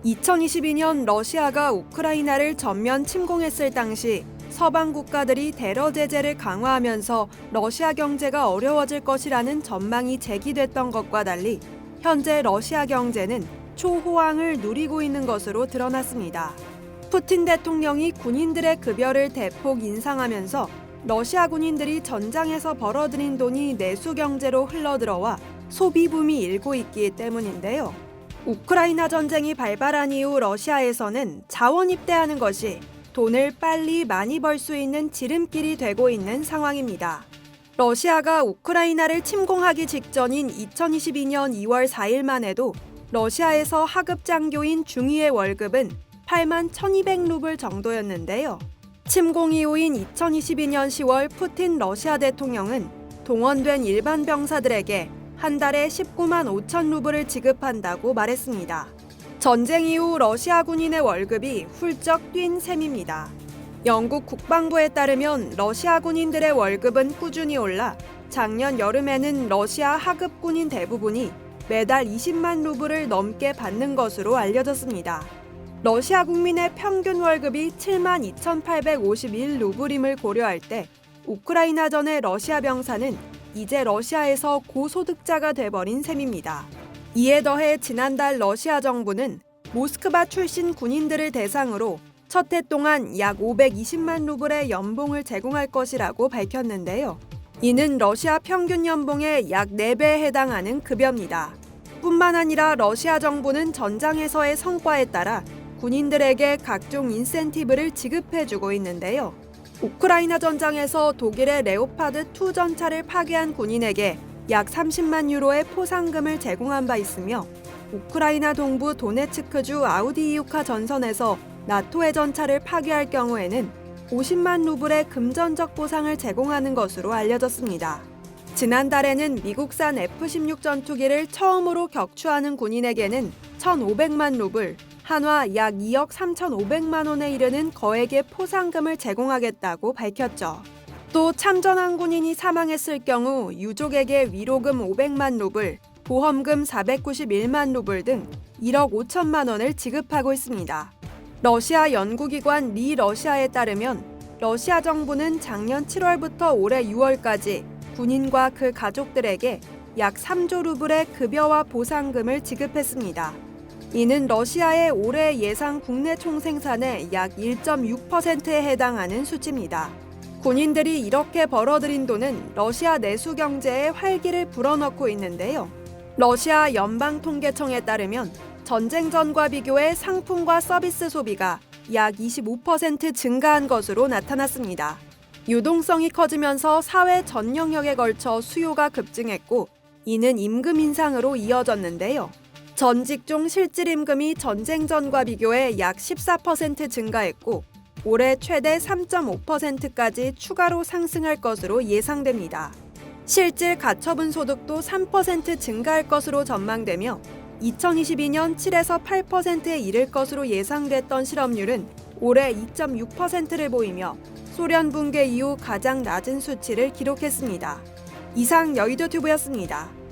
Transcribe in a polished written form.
2022년 러시아가 우크라이나를 전면 침공했을 당시 서방 국가들이 대러 제재를 강화하면서 러시아 경제가 어려워질 것이라는 전망이 제기됐던 것과 달리 현재 러시아 경제는 초호황을 누리고 있는 것으로 드러났습니다. 푸틴 대통령이 군인들의 급여를 대폭 인상하면서 러시아 군인들이 전장에서 벌어들인 돈이 내수 경제로 흘러들어와 소비붐이 일고 있기 때문인데요. 우크라이나 전쟁이 발발한 이후 러시아에서는 자원 입대하는 것이 돈을 빨리 많이 벌 수 있는 지름길이 되고 있는 상황입니다. 러시아가 우크라이나를 침공하기 직전인 2022년 2월 4일만 해도 러시아에서 하급 장교인 중위의 월급은 8만 1,200루블 정도였는데요. 침공 이후인 2022년 10월 푸틴 러시아 대통령은 동원된 일반 병사들에게 한 달에 19만 5천 루블을 지급한다고 말했습니다. 전쟁 이후 러시아 군인의 월급이 훌쩍 뛴 셈입니다. 영국 국방부에 따르면 러시아 군인들의 월급은 꾸준히 올라 작년 여름에는 러시아 하급 군인 대부분이 매달 20만 루블을 넘게 받는 것으로 알려졌습니다. 러시아 국민의 평균 월급이 7만 2,851루블임을 고려할 때 우크라이나전의 러시아 병사는 이제 러시아에서 고소득자가 돼버린 셈입니다. 이에 더해 지난달 러시아 정부는 모스크바 출신 군인들을 대상으로 첫 해 동안 약 520만 루블의 연봉을 제공할 것이라고 밝혔는데요. 이는 러시아 평균 연봉의 약 4배에 해당하는 급여입니다. 뿐만 아니라 러시아 정부는 전장에서의 성과에 따라 군인들에게 각종 인센티브를 지급해주고 있는데요. 우크라이나 전장에서 독일의 레오파드2 전차를 파괴한 군인에게 약 30만 유로의 포상금을 제공한 바 있으며 우크라이나 동부 도네츠크주 아우디이우카 전선에서 나토의 전차를 파괴할 경우에는 50만 루블의 금전적 보상을 제공하는 것으로 알려졌습니다. 지난달에는 미국산 F-16 전투기를 처음으로 격추하는 군인에게는 1,500만 루블, 한화 약 2억 3,500만 원에 이르는 거액의 포상금을 제공하겠다고 밝혔죠. 또 참전한 군인이 사망했을 경우 유족에게 위로금 500만 루블, 보험금 491만 루블 등 1억 5천만 원을 지급하고 있습니다. 러시아 연구기관 리 러시아에 따르면 러시아 정부는 작년 7월부터 올해 6월까지 군인과 그 가족들에게 약 3조 루블의 급여와 보상금을 지급했습니다. 이는 러시아의 올해 예상 국내 총생산의 약 1.6%에 해당하는 수치입니다. 군인들이 이렇게 벌어들인 돈은 러시아 내수 경제에 활기를 불어넣고 있는데요. 러시아 연방통계청에 따르면 전쟁 전과 비교해 상품과 서비스 소비가 약 25% 증가한 것으로 나타났습니다. 유동성이 커지면서 사회 전 영역에 걸쳐 수요가 급증했고 이는 임금 인상으로 이어졌는데요. 전 직종 실질 임금이 전쟁 전과 비교해 약 14% 증가했고 올해 최대 3.5%까지 추가로 상승할 것으로 예상됩니다. 실질 가처분 소득도 3% 증가할 것으로 전망되며 2022년 7에서 8%에 이를 것으로 예상됐던 실업률은 올해 2.6%를 보이며 소련 붕괴 이후 가장 낮은 수치를 기록했습니다. 이상 여의도튜브였습니다.